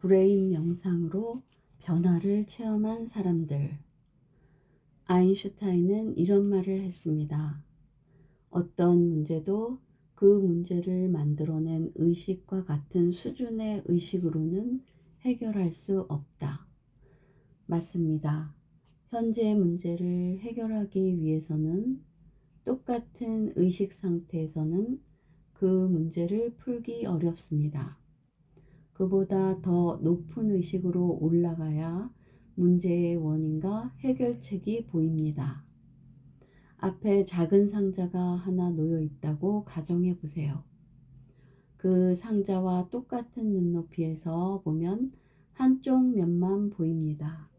브레인 명상으로 변화를 체험한 사람들. 아인슈타인은 이런 말을 했습니다. 어떤 문제도 그 문제를 만들어낸 의식과 같은 수준의 의식으로는 해결할 수 없다. 맞습니다. 현재의 문제를 해결하기 위해서는 똑같은 의식 상태에서는 그 문제를 풀기 어렵습니다. 그보다 더 높은 의식으로 올라가야 문제의 원인과 해결책이 보입니다. 앞에 작은 상자가 하나 놓여 있다고 가정해 보세요. 그 상자와 똑같은 눈높이에서 보면 한쪽 면만 보입니다.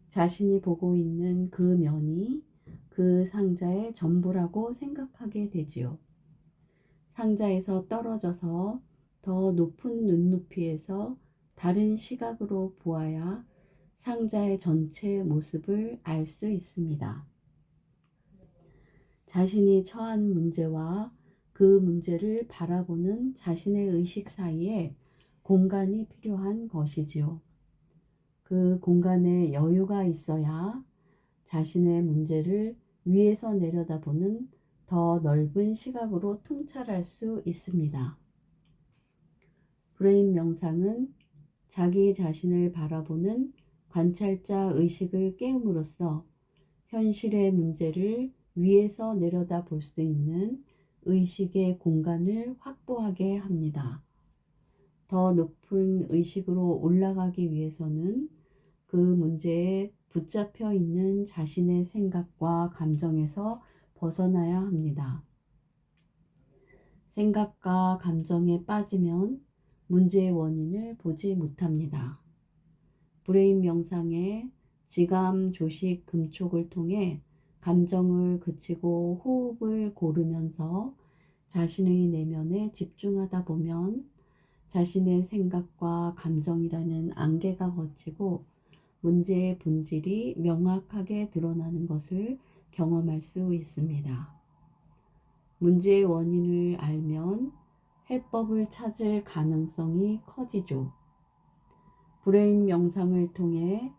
자신이 보고 있는 그 면이 그 상자의 전부라고 생각하게 되지요. 상자에서 떨어져서 더 높은 눈높이에서 다른 시각으로 보아야 상자의 전체 모습을 알 수 있습니다. 자신이 처한 문제와 그 문제를 바라보는 자신의 의식 사이에 공간이 필요한 것이지요. 그 공간에 여유가 있어야 자신의 문제를 위에서 내려다보는 더 넓은 시각으로 통찰할 수 있습니다. 브레인 명상은 자기 자신을 바라보는 관찰자 의식을 깨움으로써 현실의 문제를 위에서 내려다 볼 수 있는 의식의 공간을 확보하게 합니다. 더 높은 의식으로 올라가기 위해서는 그 문제에 붙잡혀 있는 자신의 생각과 감정에서 벗어나야 합니다. 생각과 감정에 빠지면 문제의 원인을 보지 못합니다. 브레인 명상의 지감, 조식, 금촉을 통해 감정을 그치고 호흡을 고르면서 자신의 내면에 집중하다 보면 자신의 생각과 감정이라는 안개가 걷히고 문제의 본질이 명확하게 드러나는 것을 경험할 수 있습니다. 문제의 원인을 알면 해법을 찾을 가능성이 커지죠. 브레인 명상을 통해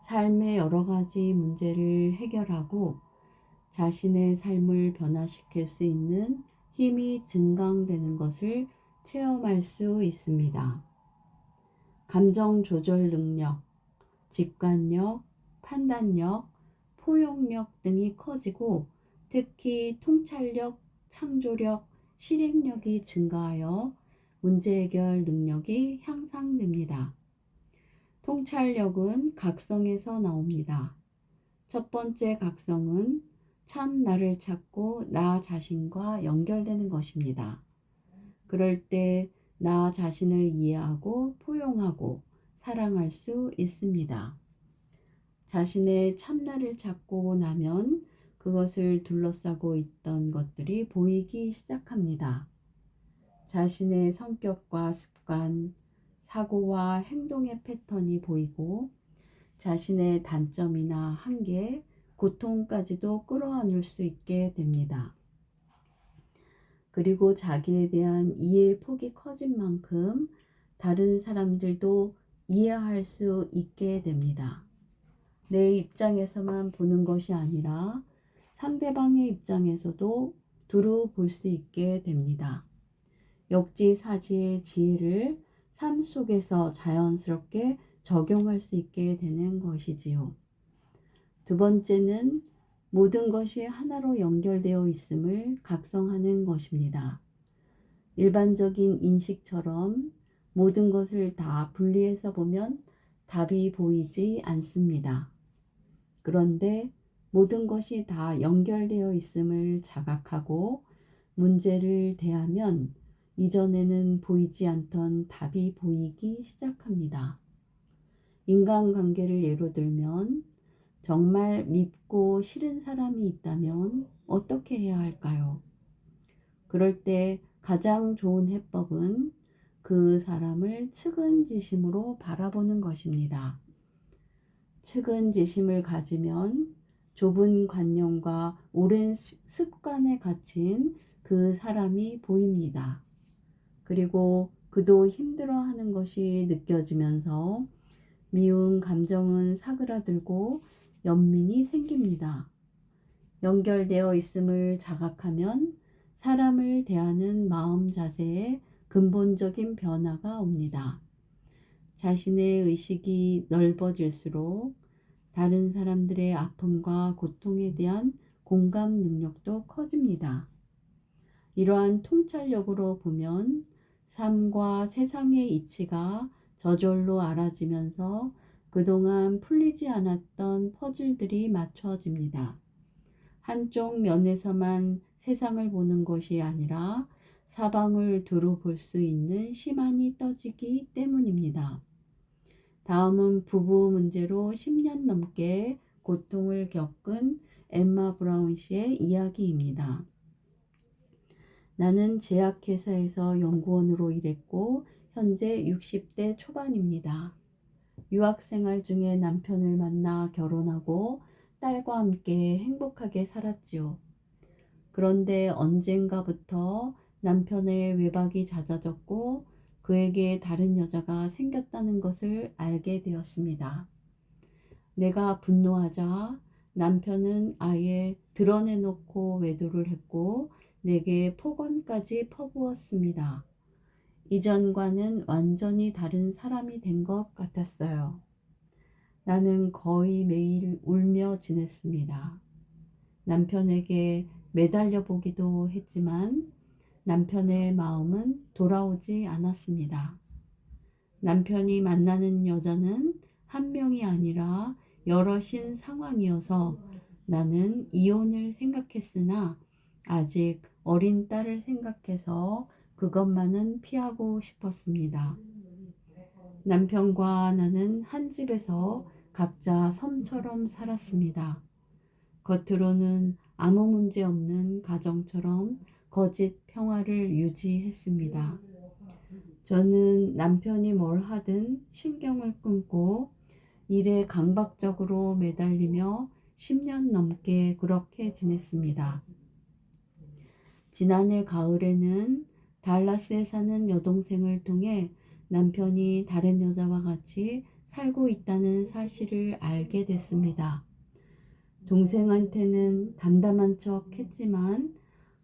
삶의 여러 가지 문제를 해결하고 자신의 삶을 변화시킬 수 있는 힘이 증강되는 것을 체험할 수 있습니다. 감정 조절 능력, 직관력, 판단력, 포용력 등이 커지고 특히 통찰력, 창조력, 실행력이 증가하여 문제 해결 능력이 향상됩니다. 통찰력은 각성에서 나옵니다. 첫 번째 각성은 참 나를 찾고 나 자신과 연결되는 것입니다. 그럴 때 나 자신을 이해하고 포용하고 사랑할 수 있습니다. 자신의 참나를 찾고 나면 그것을 둘러싸고 있던 것들이 보이기 시작합니다. 자신의 성격과 습관, 사고와 행동의 패턴이 보이고 자신의 단점이나 한계, 고통까지도 끌어안을 수 있게 됩니다. 그리고 자기에 대한 이해의 폭이 커진 만큼 다른 사람들도 이해할 수 있게 됩니다. 내 입장에서만 보는 것이 아니라 상대방의 입장에서도 두루 볼 수 있게 됩니다. 역지사지의 지혜를 삶 속에서 자연스럽게 적용할 수 있게 되는 것이지요. 두 번째는 모든 것이 하나로 연결되어 있음을 각성하는 것입니다. 일반적인 인식처럼 모든 것을 다 분리해서 보면 답이 보이지 않습니다. 그런데 모든 것이 다 연결되어 있음을 자각하고 문제를 대하면 이전에는 보이지 않던 답이 보이기 시작합니다. 인간관계를 예로 들면 정말 밉고 싫은 사람이 있다면 어떻게 해야 할까요? 그럴 때 가장 좋은 해법은 그 사람을 측은지심으로 바라보는 것입니다. 측은지심을 가지면 좁은 관념과 오랜 습관에 갇힌 그 사람이 보입니다. 그리고 그도 힘들어하는 것이 느껴지면서 미운 감정은 사그라들고 연민이 생깁니다. 연결되어 있음을 자각하면 사람을 대하는 마음 자세에 근본적인 변화가 옵니다. 자신의 의식이 넓어질수록 다른 사람들의 아픔과 고통에 대한 공감 능력도 커집니다. 이러한 통찰력으로 보면 삶과 세상의 이치가 저절로 알아지면서 그동안 풀리지 않았던 퍼즐들이 맞춰집니다. 한쪽 면에서만 세상을 보는 것이 아니라 사방을 두루 볼 수 있는 시만이 떠지기 때문입니다. 다음은 부부 문제로 10년 넘게 고통을 겪은 엠마 브라운 씨의 이야기입니다. 나는 제약회사에서 연구원으로 일했고 현재 60대 초반입니다. 유학생활 중에 남편을 만나 결혼하고 딸과 함께 행복하게 살았지요. 그런데 언젠가부터 남편의 외박이 잦아졌고 그에게 다른 여자가 생겼다는 것을 알게 되었습니다. 내가 분노하자 남편은 아예 드러내놓고 외도를 했고 내게 폭언까지 퍼부었습니다. 이전과는 완전히 다른 사람이 된 것 같았어요. 나는 거의 매일 울며 지냈습니다. 남편에게 매달려 보기도 했지만 남편의 마음은 돌아오지 않았습니다. 남편이 만나는 여자는 한 명이 아니라 여럿인 상황이어서 나는 이혼을 생각했으나 아직 어린 딸을 생각해서 그것만은 피하고 싶었습니다. 남편과 나는 한 집에서 각자 섬처럼 살았습니다. 겉으로는 아무 문제 없는 가정처럼 거짓 평화를 유지했습니다. 저는 남편이 뭘 하든 신경을 끊고 일에 강박적으로 매달리며 10년 넘게 그렇게 지냈습니다. 지난해 가을에는 달라스에 사는 여동생을 통해 남편이 다른 여자와 같이 살고 있다는 사실을 알게 됐습니다. 동생한테는 담담한 척 했지만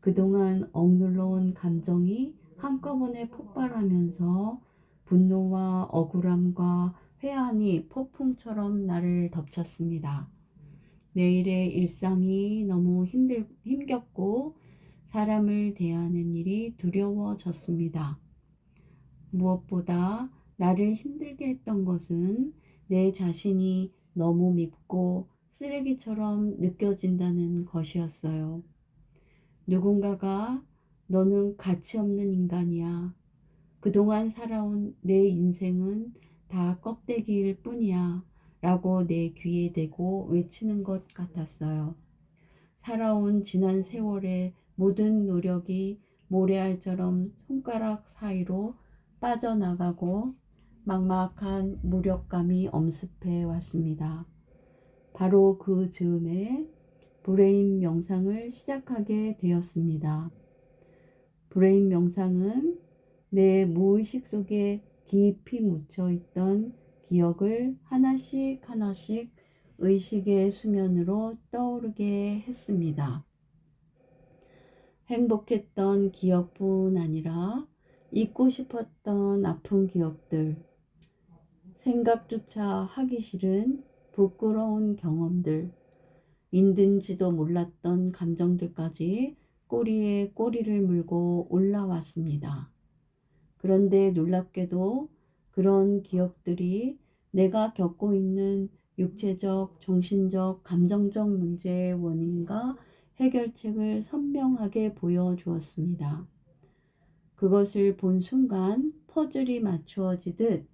그동안 억눌러온 감정이 한꺼번에 폭발하면서 분노와 억울함과 회한이 폭풍처럼 나를 덮쳤습니다. 매일의 일상이 너무 힘겹고 사람을 대하는 일이 두려워졌습니다. 무엇보다 나를 힘들게 했던 것은 내 자신이 너무 밉고 쓰레기처럼 느껴진다는 것이었어요. 누군가가 너는 가치 없는 인간이야. 그동안 살아온 내 인생은 다 껍데기일 뿐이야. 라고 내 귀에 대고 외치는 것 같았어요. 살아온 지난 세월의 모든 노력이 모래알처럼 손가락 사이로 빠져나가고 막막한 무력감이 엄습해 왔습니다. 바로 그 즈음에 브레인 명상을 시작하게 되었습니다. 브레인 명상은 내 무의식 속에 깊이 묻혀 있던 기억을 하나씩 하나씩 의식의 수면으로 떠오르게 했습니다. 행복했던 기억뿐 아니라 잊고 싶었던 아픈 기억들, 생각조차 하기 싫은 부끄러운 경험들, 있는지도 몰랐던 감정들까지 꼬리에 꼬리를 물고 올라왔습니다. 그런데 놀랍게도 그런 기억들이 내가 겪고 있는 육체적, 정신적, 감정적 문제의 원인과 해결책을 선명하게 보여주었습니다. 그것을 본 순간 퍼즐이 맞추어지듯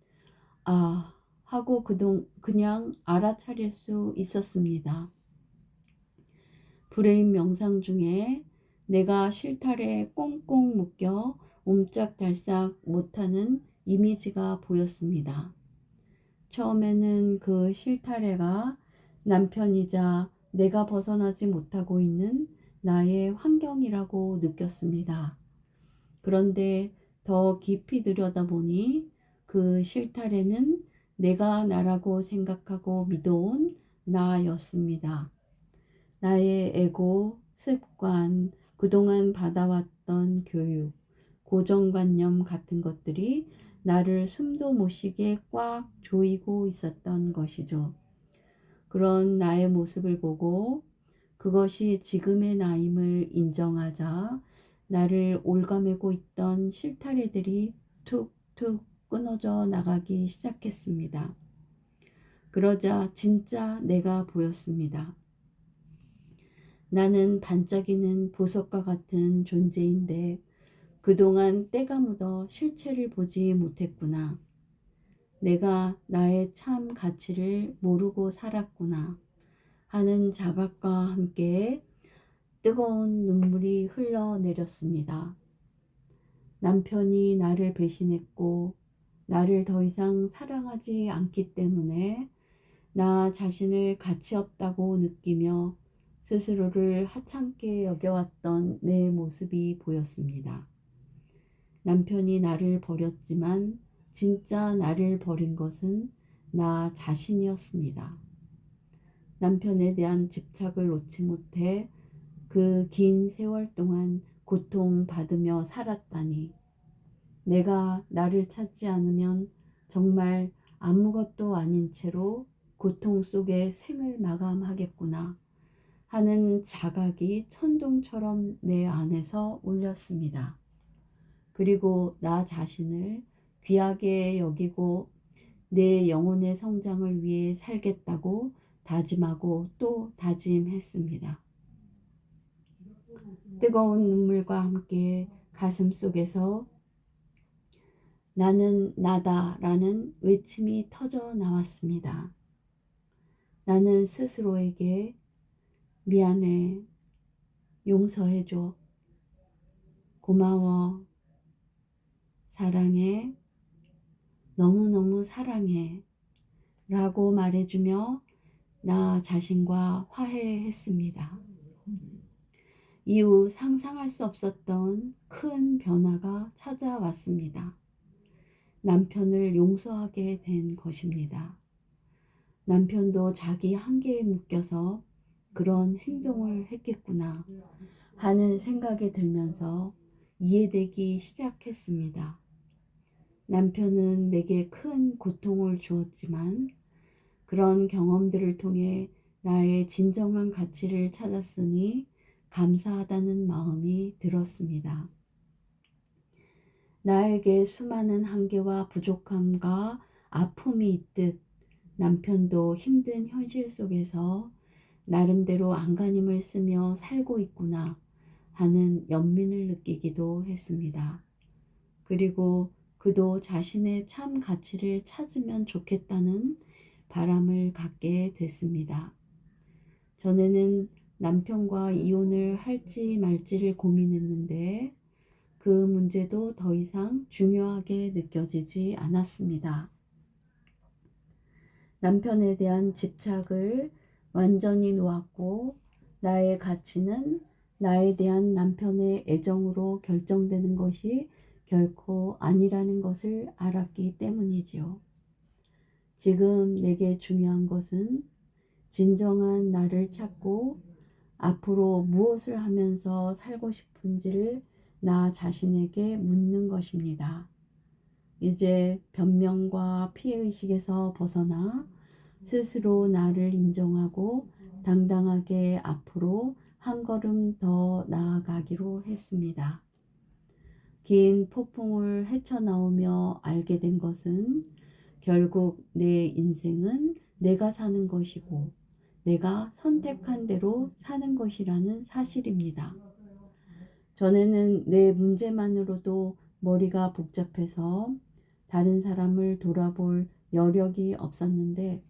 아 하고 그냥 알아차릴 수 있었습니다. 브레인 명상 중에 내가 실타래에 꽁꽁 묶여 옴짝달싹 못하는 이미지가 보였습니다. 처음에는 그 실타래가 남편이자 내가 벗어나지 못하고 있는 나의 환경이라고 느꼈습니다. 그런데 더 깊이 들여다보니 그 실타래는 내가 나라고 생각하고 믿어온 나였습니다. 나의 에고, 습관, 그동안 받아왔던 교육, 고정관념 같은 것들이 나를 숨도 못 쉬게 꽉 조이고 있었던 것이죠. 그런 나의 모습을 보고 그것이 지금의 나임을 인정하자 나를 올가매고 있던 실타래들이 툭툭 끊어져 나가기 시작했습니다. 그러자 진짜 내가 보였습니다. 나는 반짝이는 보석과 같은 존재인데 그동안 때가 묻어 실체를 보지 못했구나. 내가 나의 참 가치를 모르고 살았구나 하는 자각과 함께 뜨거운 눈물이 흘러내렸습니다. 남편이 나를 배신했고 나를 더 이상 사랑하지 않기 때문에 나 자신을 가치 없다고 느끼며 스스로를 하찮게 여겨왔던 내 모습이 보였습니다. 남편이 나를 버렸지만 진짜 나를 버린 것은 나 자신이었습니다. 남편에 대한 집착을 놓지 못해 그 긴 세월 동안 고통받으며 살았다니. 내가 나를 찾지 않으면 정말 아무것도 아닌 채로 고통 속에 생을 마감하겠구나 하는 자각이 천둥처럼 내 안에서 울렸습니다. 그리고 나 자신을 귀하게 여기고 내 영혼의 성장을 위해 살겠다고 다짐하고 또 다짐했습니다. 뜨거운 눈물과 함께 가슴 속에서 나는 나다라는 외침이 터져 나왔습니다. 나는 스스로에게 미안해, 용서해줘, 고마워, 사랑해, 너무너무 사랑해 라고 말해주며 나 자신과 화해했습니다. 이후 상상할 수 없었던 큰 변화가 찾아왔습니다. 남편을 용서하게 된 것입니다. 남편도 자기 한계에 묶여서 그런 행동을 했겠구나 하는 생각이 들면서 이해되기 시작했습니다. 남편은 내게 큰 고통을 주었지만 그런 경험들을 통해 나의 진정한 가치를 찾았으니 감사하다는 마음이 들었습니다. 나에게 수많은 한계와 부족함과 아픔이 있듯 남편도 힘든 현실 속에서 나름대로 안간힘을 쓰며 살고 있구나 하는 연민을 느끼기도 했습니다. 그리고 그도 자신의 참 가치를 찾으면 좋겠다는 바람을 갖게 됐습니다. 전에는 남편과 이혼을 할지 말지를 고민했는데 그 문제도 더 이상 중요하게 느껴지지 않았습니다. 남편에 대한 집착을 완전히 놓았고 나의 가치는 나에 대한 남편의 애정으로 결정되는 것이 결코 아니라는 것을 알았기 때문이지요. 지금 내게 중요한 것은 진정한 나를 찾고 앞으로 무엇을 하면서 살고 싶은지를 나 자신에게 묻는 것입니다. 이제 변명과 피해의식에서 벗어나 스스로 나를 인정하고 당당하게 앞으로 한 걸음 더 나아가기로 했습니다. 긴 폭풍을 헤쳐나오며 알게 된 것은 결국 내 인생은 내가 사는 것이고 내가 선택한 대로 사는 것이라는 사실입니다. 전에는 내 문제만으로도 머리가 복잡해서 다른 사람을 돌아볼 여력이 없었는데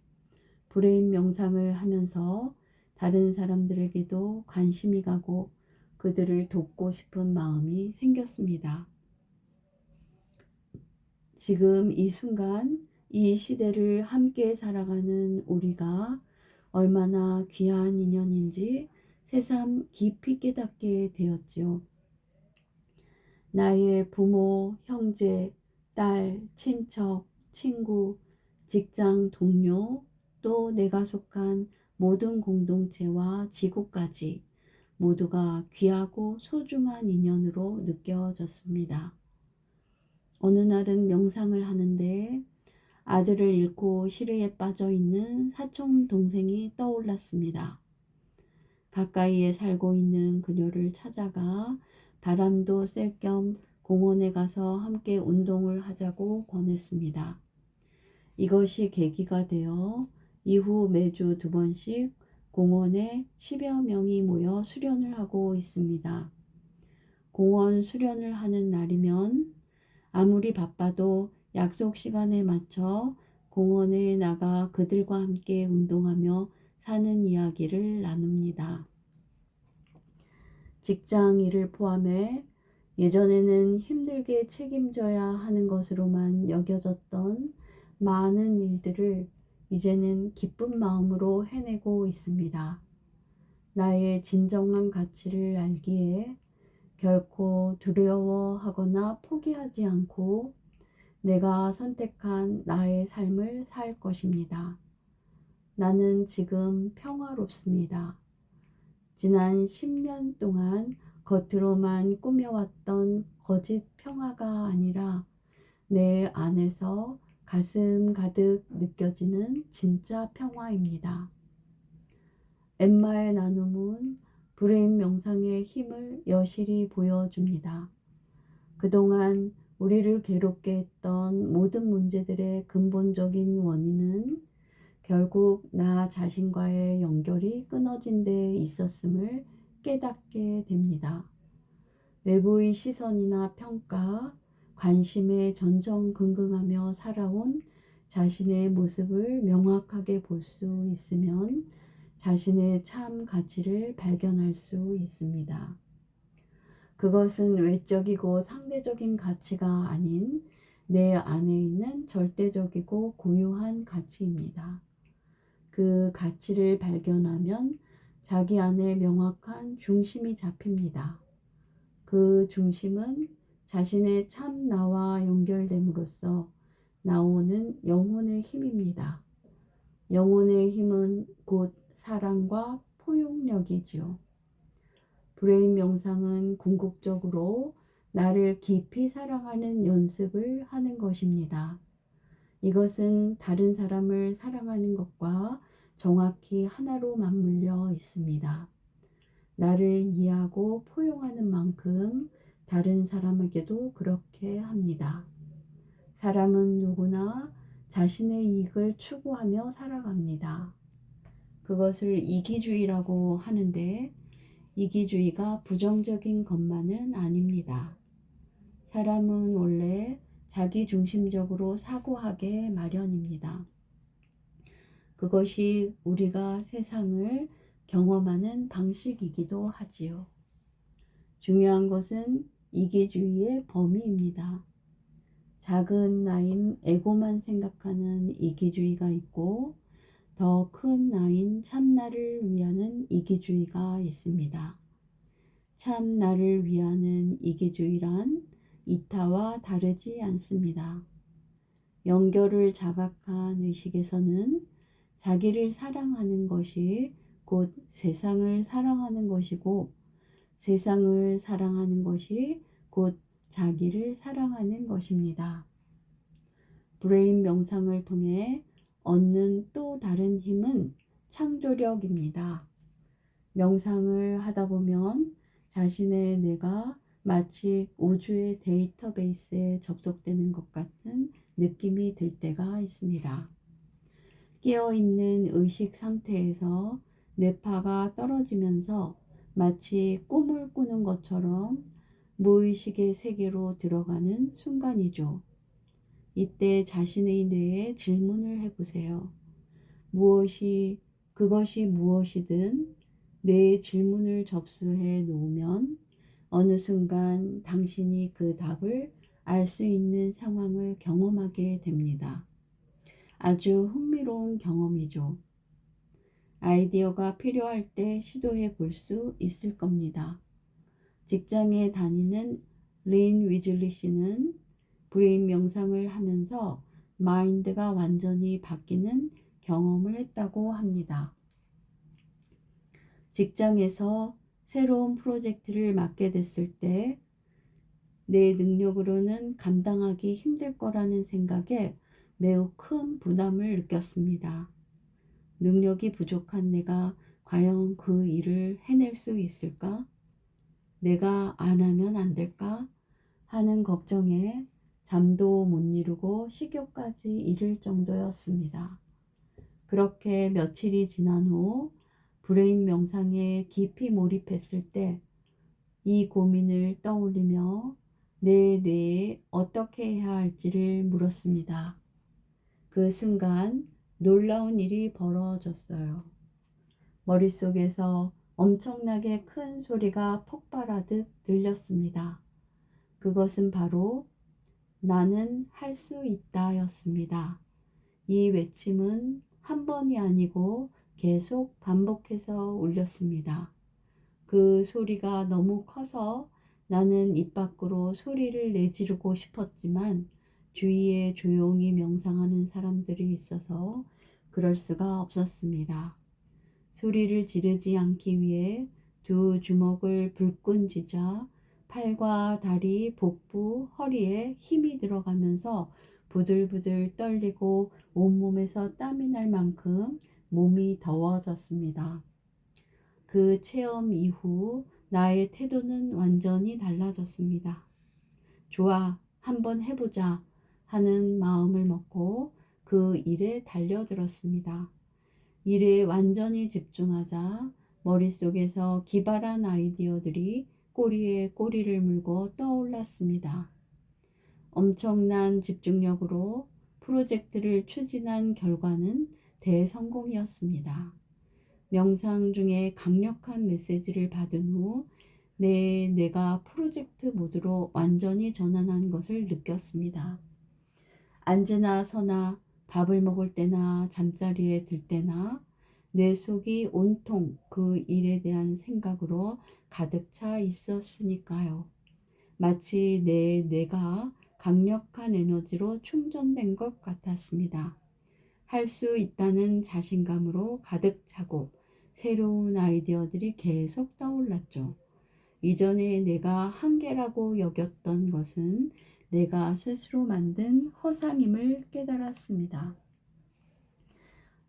브레인 명상을 하면서 다른 사람들에게도 관심이 가고 그들을 돕고 싶은 마음이 생겼습니다. 지금 이 순간 이 시대를 함께 살아가는 우리가 얼마나 귀한 인연인지 새삼 깊이 깨닫게 되었지요. 나의 부모, 형제, 딸, 친척, 친구, 직장 동료, 또 내가 속한 모든 공동체와 지구까지 모두가 귀하고 소중한 인연으로 느껴졌습니다. 어느 날은 명상을 하는데 아들을 잃고 시리에 빠져 있는 사촌 동생이 떠올랐습니다. 가까이에 살고 있는 그녀를 찾아가 바람도 쐴 겸 공원에 가서 함께 운동을 하자고 권했습니다. 이것이 계기가 되어 이후 매주 2번씩 공원에 10여 명이 모여 수련을 하고 있습니다. 공원 수련을 하는 날이면 아무리 바빠도 약속 시간에 맞춰 공원에 나가 그들과 함께 운동하며 사는 이야기를 나눕니다. 직장 일을 포함해 예전에는 힘들게 책임져야 하는 것으로만 여겨졌던 많은 일들을 이제는 기쁜 마음으로 해내고 있습니다. 나의 진정한 가치를 알기에 결코 두려워하거나 포기하지 않고 내가 선택한 나의 삶을 살 것입니다. 나는 지금 평화롭습니다. 지난 10년 동안 겉으로만 꾸며왔던 거짓 평화가 아니라 내 안에서 가슴 가득 느껴지는 진짜 평화입니다. 엠마의 나눔은 브레인 명상의 힘을 여실히 보여줍니다. 그동안 우리를 괴롭게 했던 모든 문제들의 근본적인 원인은 결국 나 자신과의 연결이 끊어진 데 있었음을 깨닫게 됩니다. 외부의 시선이나 평가, 관심에 전전긍긍하며 살아온 자신의 모습을 명확하게 볼 수 있으면 자신의 참 가치를 발견할 수 있습니다. 그것은 외적이고 상대적인 가치가 아닌 내 안에 있는 절대적이고 고유한 가치입니다. 그 가치를 발견하면 자기 안에 명확한 중심이 잡힙니다. 그 중심은 자신의 참 나와 연결됨으로써 나오는 영혼의 힘입니다. 영혼의 힘은 곧 사랑과 포용력이지요. 브레인 명상은 궁극적으로 나를 깊이 사랑하는 연습을 하는 것입니다. 이것은 다른 사람을 사랑하는 것과 정확히 하나로 맞물려 있습니다. 나를 이해하고 포용하는 만큼 다른 사람에게도 그렇게 합니다. 사람은 누구나 자신의 이익을 추구하며 살아갑니다. 그것을 이기주의라고 하는데 이기주의가 부정적인 것만은 아닙니다. 사람은 원래 자기중심적으로 사고하게 마련입니다. 그것이 우리가 세상을 경험하는 방식이기도 하지요. 중요한 것은 이기주의의 범위입니다. 작은 나인 에고만 생각하는 이기주의가 있고 더 큰 나인 참나를 위하는 이기주의가 있습니다. 참나를 위하는 이기주의란 이타와 다르지 않습니다. 연결을 자각한 의식에서는 자기를 사랑하는 것이 곧 세상을 사랑하는 것이고 세상을 사랑하는 것이 곧 자기를 사랑하는 것입니다. 브레인 명상을 통해 얻는 또 다른 힘은 창조력입니다. 명상을 하다 보면 자신의 뇌가 마치 우주의 데이터베이스에 접속되는 것 같은 느낌이 들 때가 있습니다. 깨어있는 의식 상태에서 뇌파가 떨어지면서 마치 꿈을 꾸는 것처럼 무의식의 세계로 들어가는 순간이죠. 이때 자신의 뇌에 질문을 해보세요. 그것이 무엇이든 뇌에 질문을 접수해 놓으면 어느 순간 당신이 그 답을 알 수 있는 상황을 경험하게 됩니다. 아주 흥미로운 경험이죠. 아이디어가 필요할 때 시도해 볼 수 있을 겁니다. 직장에 다니는 린 위즐리 씨는 브레인 명상을 하면서 마인드가 완전히 바뀌는 경험을 했다고 합니다. 직장에서 새로운 프로젝트를 맡게 됐을 때 내 능력으로는 감당하기 힘들 거라는 생각에 매우 큰 부담을 느꼈습니다. 능력이 부족한 내가 과연 그 일을 해낼 수 있을까? 내가 안 하면 안 될까? 하는 걱정에 잠도 못 이루고 식욕까지 이를 정도였습니다. 그렇게 며칠이 지난 후 브레인 명상에 깊이 몰입했을 때 이 고민을 떠올리며 내 뇌에 어떻게 해야 할지를 물었습니다. 그 순간 놀라운 일이 벌어졌어요. 머릿속에서 엄청나게 큰 소리가 폭발하듯 들렸습니다. 그것은 바로 나는 할 수 있다 였습니다. 이 외침은 한 번이 아니고 계속 반복해서 울렸습니다. 그 소리가 너무 커서 나는 입 밖으로 소리를 내지르고 싶었지만 주위에 조용히 명상하는 사람들이 있어서 그럴 수가 없었습니다. 소리를 지르지 않기 위해 두 주먹을 불끈 쥐자 팔과 다리, 복부, 허리에 힘이 들어가면서 부들부들 떨리고 온몸에서 땀이 날 만큼 몸이 더워졌습니다. 그 체험 이후 나의 태도는 완전히 달라졌습니다. 좋아, 한번 해보자 하는 마음을 먹고 그 일에 달려들었습니다. 일에 완전히 집중하자 머릿속에서 기발한 아이디어들이 꼬리에 꼬리를 물고 떠올랐습니다. 엄청난 집중력으로 프로젝트를 추진한 결과는 대성공이었습니다. 명상 중에 강력한 메시지를 받은 후 내 뇌가 프로젝트 모드로 완전히 전환한 것을 느꼈습니다. 앉으나 서나 밥을 먹을 때나 잠자리에 들 때나 뇌 속이 온통 그 일에 대한 생각으로 가득 차 있었으니까요. 마치 내 뇌가 강력한 에너지로 충전된 것 같았습니다. 할 수 있다는 자신감으로 가득 차고 새로운 아이디어들이 계속 떠올랐죠. 이전에 내가 한계라고 여겼던 것은 내가 스스로 만든 허상임을 깨달았습니다.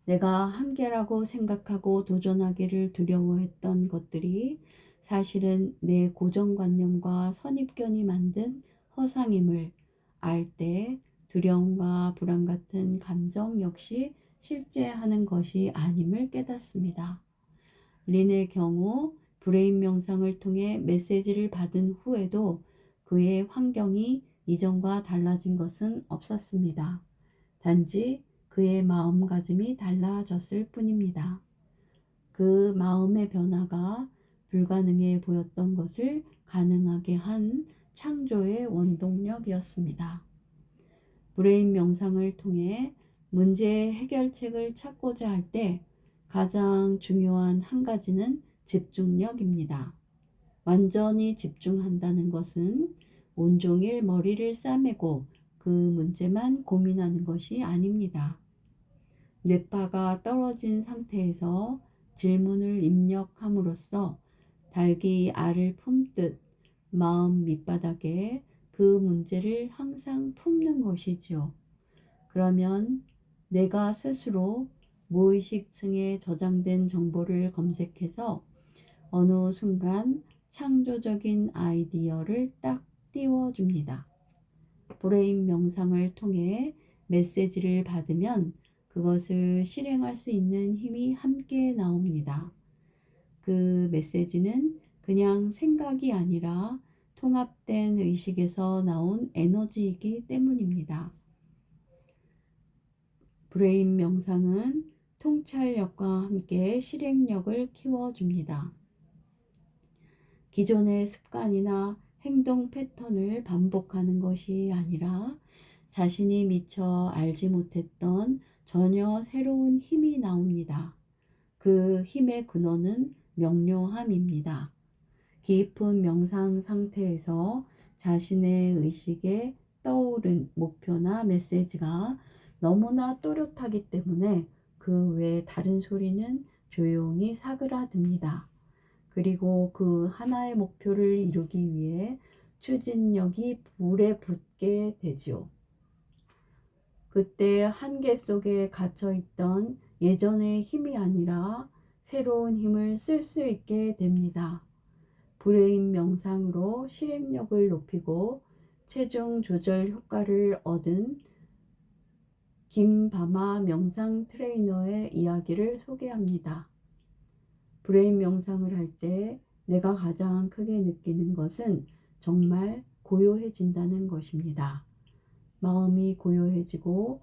내가 한계라고 생각하고 도전하기를 두려워했던 것들이 사실은 내 고정관념과 선입견이 만든 허상임을 알 때 두려움과 불안 같은 감정 역시 실제하는 것이 아님을 깨닫습니다. 린의 경우 브레인 명상을 통해 메시지를 받은 후에도 그의 환경이 이전과 달라진 것은 없었습니다. 단지 그의 마음가짐이 달라졌을 뿐입니다. 그 마음의 변화가 불가능해 보였던 것을 가능하게 한 창조의 원동력이었습니다. 브레인 명상을 통해 문제 해결책을 찾고자 할 때 가장 중요한 한 가지는 집중력입니다. 완전히 집중한다는 것은 온종일 머리를 싸매고 그 문제만 고민하는 것이 아닙니다. 뇌파가 떨어진 상태에서 질문을 입력함으로써 닭이 알을 품듯 마음 밑바닥에 그 문제를 항상 품는 것이지요. 그러면 뇌가 스스로 무의식층에 저장된 정보를 검색해서 어느 순간 창조적인 아이디어를 딱 띄워줍니다. 브레인 명상을 통해 메시지를 받으면 그것을 실행할 수 있는 힘이 함께 나옵니다. 그 메시지는 그냥 생각이 아니라 통합된 의식에서 나온 에너지이기 때문입니다. 브레인 명상은 통찰력과 함께 실행력을 키워줍니다. 기존의 습관이나 행동 패턴을 반복하는 것이 아니라 자신이 미처 알지 못했던 전혀 새로운 힘이 나옵니다. 그 힘의 근원은 명료함입니다. 깊은 명상 상태에서 자신의 의식에 떠오른 목표나 메시지가 너무나 또렷하기 때문에 그 외 다른 소리는 조용히 사그라듭니다. 그리고 그 하나의 목표를 이루기 위해 추진력이 불에 붙게 되지요. 그때 한계 속에 갇혀 있던 예전의 힘이 아니라 새로운 힘을 쓸 수 있게 됩니다. 브레인 명상으로 실행력을 높이고 체중 조절 효과를 얻은 김바마 명상 트레이너의 이야기를 소개합니다. 브레인 명상을 할 때 내가 가장 크게 느끼는 것은 정말 고요해진다는 것입니다. 마음이 고요해지고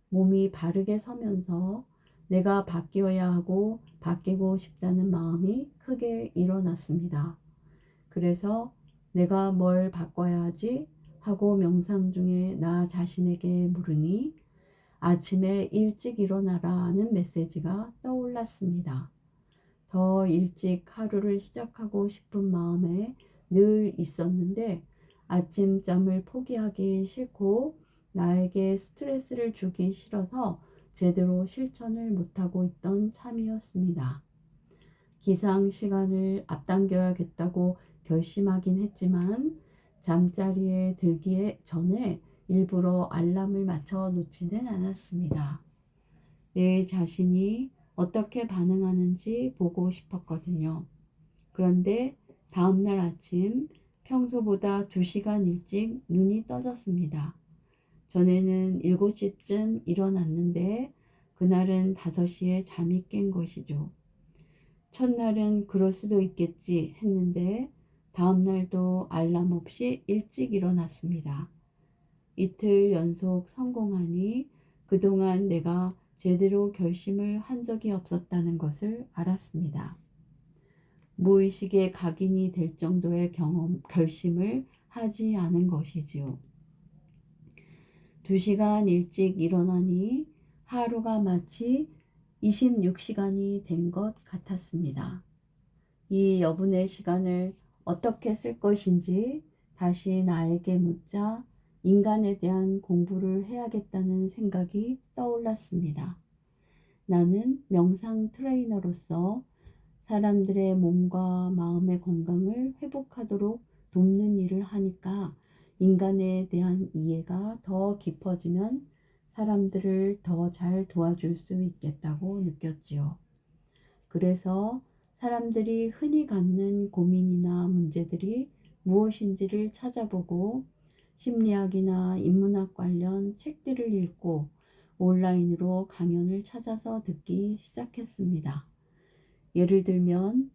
몸이 바르게 서면서 내가 바뀌어야 하고 바뀌고 싶다는 마음이 크게 일어났습니다. 그래서 내가 뭘 바꿔야 하지 하고 명상 중에 나 자신에게 물으니 아침에 일찍 일어나라는 메시지가 떠올랐습니다. 더 일찍 하루를 시작하고 싶은 마음에 늘 있었는데 아침잠을 포기하기 싫고 나에게 스트레스를 주기 싫어서 제대로 실천을 못하고 있던 참이었습니다. 기상 시간을 앞당겨야겠다고 결심하긴 했지만 잠자리에 들기 전에 일부러 알람을 맞춰 놓지는 않았습니다. 내 자신이 어떻게 반응하는지 보고 싶었거든요. 그런데 다음날 아침 평소보다 2시간 일찍 눈이 떠졌습니다. 전에는 7시쯤 일어났는데 그날은 5시에 잠이 깬 것이죠. 첫날은 그럴 수도 있겠지 했는데 다음날도 알람 없이 일찍 일어났습니다. 이틀 연속 성공하니 그동안 내가 제대로 결심을 한 적이 없었다는 것을 알았습니다. 무의식에 각인이 될 정도의 결심을 하지 않은 것이지요. 2시간 일찍 일어나니 하루가 마치 26시간이 된 것 같았습니다. 이 여분의 시간을 어떻게 쓸 것인지 다시 나에게 묻자 인간에 대한 공부를 해야겠다는 생각이 떠올랐습니다. 나는 명상 트레이너로서 사람들의 몸과 마음의 건강을 회복하도록 돕는 일을 하니까 인간에 대한 이해가 더 깊어지면 사람들을 더 잘 도와줄 수 있겠다고 느꼈지요. 그래서 사람들이 흔히 갖는 고민이나 문제들이 무엇인지를 찾아보고 심리학이나 인문학 관련 책들을 읽고 온라인으로 강연을 찾아서 듣기 시작했습니다. 예를 들면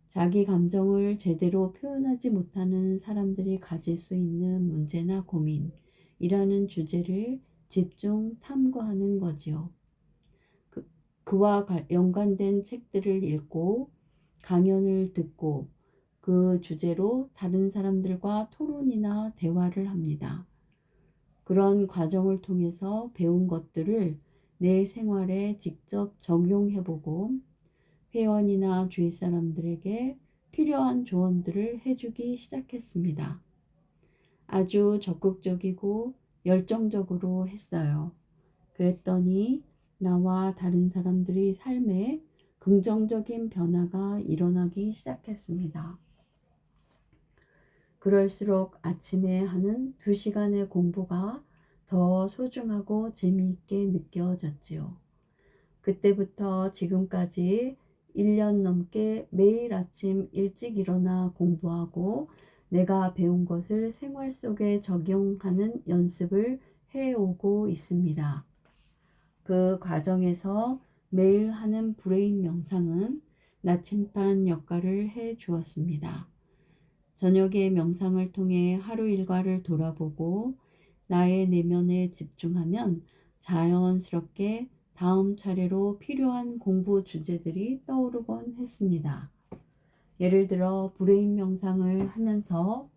자기 감정을 제대로 표현하지 못하는 사람들이 가질 수 있는 문제나 고민이라는 주제를 집중 탐구하는 거지요. 그와 연관된 책들을 읽고 강연을 듣고 그 주제로 다른 사람들과 토론이나 대화를 합니다. 그런 과정을 통해서 배운 것들을 내 생활에 직접 적용해보고 회원이나 주위 사람들에게 필요한 조언들을 해주기 시작했습니다. 아주 적극적이고 열정적으로 했어요. 그랬더니 나와 다른 사람들의 삶에 긍정적인 변화가 일어나기 시작했습니다. 그럴수록 아침에 하는 2시간의 공부가 더 소중하고 재미있게 느껴졌지요. 그때부터 지금까지 1년 넘게 매일 아침 일찍 일어나 공부하고 내가 배운 것을 생활 속에 적용하는 연습을 해오고 있습니다. 그 과정에서 매일 하는 브레인 명상은 나침반 역할을 해 주었습니다. 저녁에 명상을 통해 하루 일과를 돌아보고 나의 내면에 집중하면 자연스럽게 다음 차례로 필요한 공부 주제들이 떠오르곤 했습니다. 예를 들어 브레인 명상을 하면서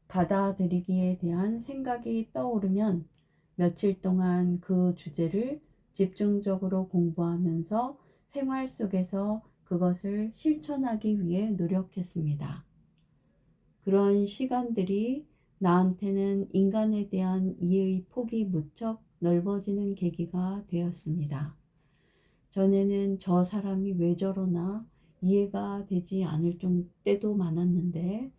받아들이기에 대한 생각이 떠오르면 며칠 동안 그 주제를 집중적으로 공부하면서 생활 속에서 그것을 실천하기 위해 노력했습니다. 그런 시간들이 나한테는 인간에 대한 이해의 폭이 무척 넓어지는 계기가 되었습니다. 전에는 저 사람이 왜 저러나 이해가 되지 않을 때도 많았는데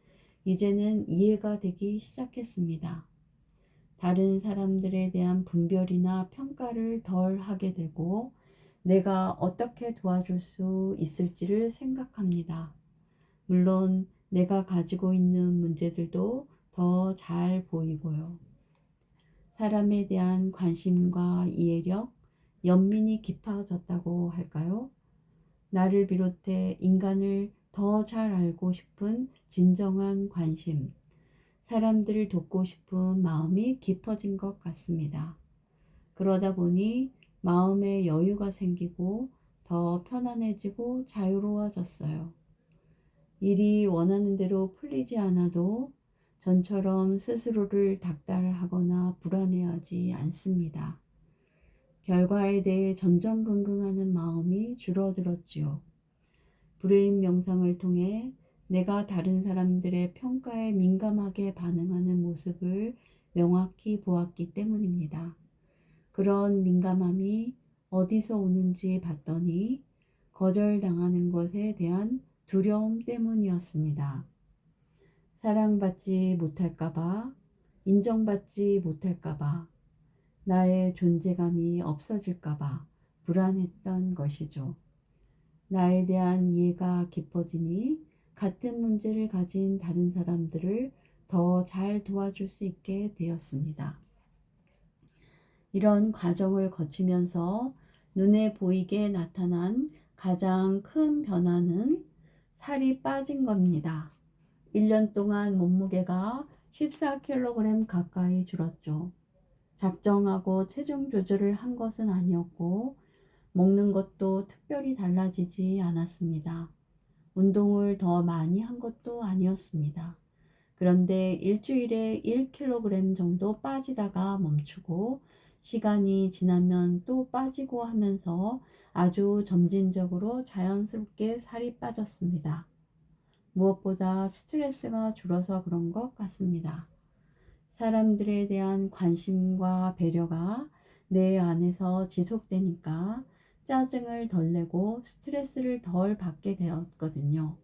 이제는 이해가 되기 시작했습니다. 다른 사람들에 대한 분별이나 평가를 덜 하게 되고 내가 어떻게 도와줄 수 있을지를 생각합니다. 물론 내가 가지고 있는 문제들도 더 잘 보이고요. 사람에 대한 관심과 이해력, 연민이 깊어졌다고 할까요? 나를 비롯해 인간을 더 잘 알고 싶은 진정한 관심, 사람들을 돕고 싶은 마음이 깊어진 것 같습니다. 그러다 보니 마음에 여유가 생기고 더 편안해지고 자유로워졌어요. 일이 원하는 대로 풀리지 않아도 전처럼 스스로를 닥달하거나 불안해하지 않습니다. 결과에 대해 전전긍긍하는 마음이 줄어들었지요. 브레인 명상을 통해 내가 다른 사람들의 평가에 민감하게 반응하는 모습을 명확히 보았기 때문입니다. 그런 민감함이 어디서 오는지 봤더니 거절당하는 것에 대한 두려움 때문이었습니다. 사랑받지 못할까봐, 인정받지 못할까봐, 나의 존재감이 없어질까봐 불안했던 것이죠. 나에 대한 이해가 깊어지니 같은 문제를 가진 다른 사람들을 더 잘 도와줄 수 있게 되었습니다. 이런 과정을 거치면서 눈에 보이게 나타난 가장 큰 변화는 살이 빠진 겁니다. 1년 동안 몸무게가 14kg 가까이 줄었죠. 작정하고 체중 조절을 한 것은 아니었고 먹는 것도 특별히 달라지지 않았습니다. 운동을 더 많이 한 것도 아니었습니다. 그런데 일주일에 1kg 정도 빠지다가 멈추고 시간이 지나면 또 빠지고 하면서 아주 점진적으로 자연스럽게 살이 빠졌습니다. 무엇보다 스트레스가 줄어서 그런 것 같습니다. 사람들에 대한 관심과 배려가 내 안에서 지속되니까 짜증을 덜 내고 스트레스를 덜 받게 되었거든요.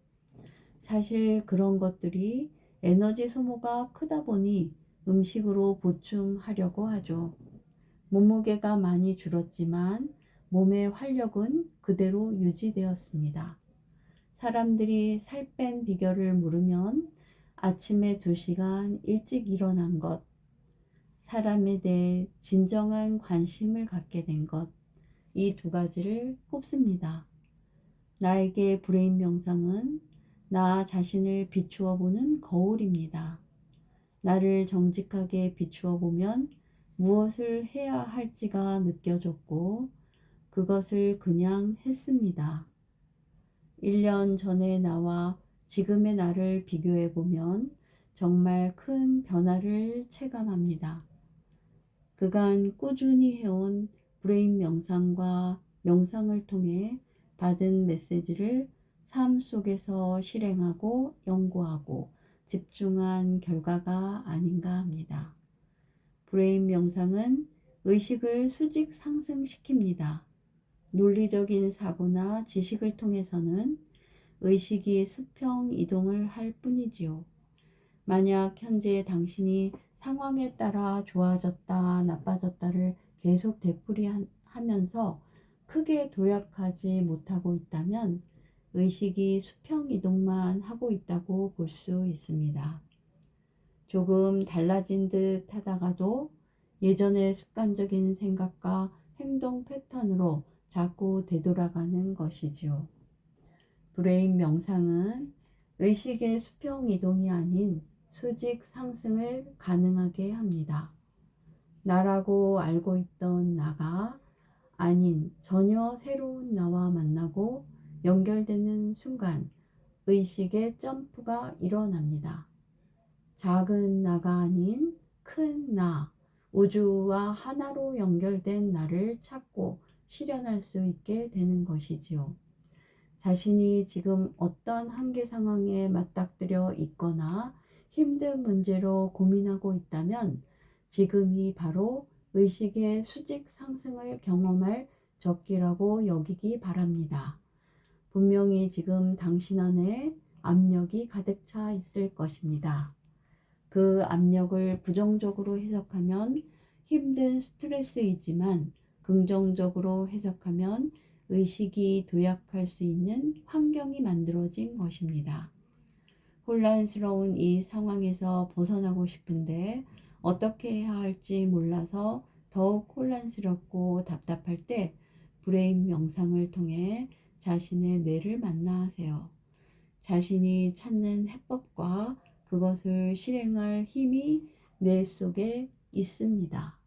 사실 그런 것들이 에너지 소모가 크다 보니 음식으로 보충하려고 하죠. 몸무게가 많이 줄었지만 몸의 활력은 그대로 유지되었습니다. 사람들이 살 뺀 비결을 물으면 아침에 2시간 일찍 일어난 것, 사람에 대해 진정한 관심을 갖게 된 것, 이 2가지를 꼽습니다. 나에게 브레인 명상은 나 자신을 비추어 보는 거울입니다. 나를 정직하게 비추어 보면 무엇을 해야 할지가 느껴졌고 그것을 그냥 했습니다. 1년 전의 나와 지금의 나를 비교해 보면 정말 큰 변화를 체감합니다. 그간 꾸준히 해온 브레인 명상과 명상을 통해 받은 메시지를 삶 속에서 실행하고 연구하고 집중한 결과가 아닌가 합니다. 브레인 명상은 의식을 수직 상승시킵니다. 논리적인 사고나 지식을 통해서는 의식이 수평 이동을 할 뿐이지요. 만약 현재 당신이 상황에 따라 좋아졌다, 나빠졌다를 계속 되풀이하면서 크게 도약하지 못하고 있다면 의식이 수평 이동만 하고 있다고 볼 수 있습니다. 조금 달라진 듯 하다가도 예전의 습관적인 생각과 행동 패턴으로 자꾸 되돌아가는 것이지요. 브레인 명상은 의식의 수평 이동이 아닌 수직 상승을 가능하게 합니다. 나라고 알고 있던 나가 아닌 전혀 새로운 나와 만나고 연결되는 순간 의식의 점프가 일어납니다. 작은 나가 아닌 큰 나, 우주와 하나로 연결된 나를 찾고 실현할 수 있게 되는 것이지요. 자신이 지금 어떤 한계 상황에 맞닥뜨려 있거나 힘든 문제로 고민하고 있다면 지금이 바로 의식의 수직 상승을 경험할 적기라고 여기기 바랍니다. 분명히 지금 당신 안에 압력이 가득 차 있을 것입니다. 그 압력을 부정적으로 해석하면 힘든 스트레스이지만 긍정적으로 해석하면 의식이 도약할 수 있는 환경이 만들어진 것입니다. 혼란스러운 이 상황에서 벗어나고 싶은데 어떻게 해야 할지 몰라서 더욱 혼란스럽고 답답할 때 브레인 명상을 통해 자신의 뇌를 만나세요. 자신이 찾는 해법과 그것을 실행할 힘이 뇌 속에 있습니다.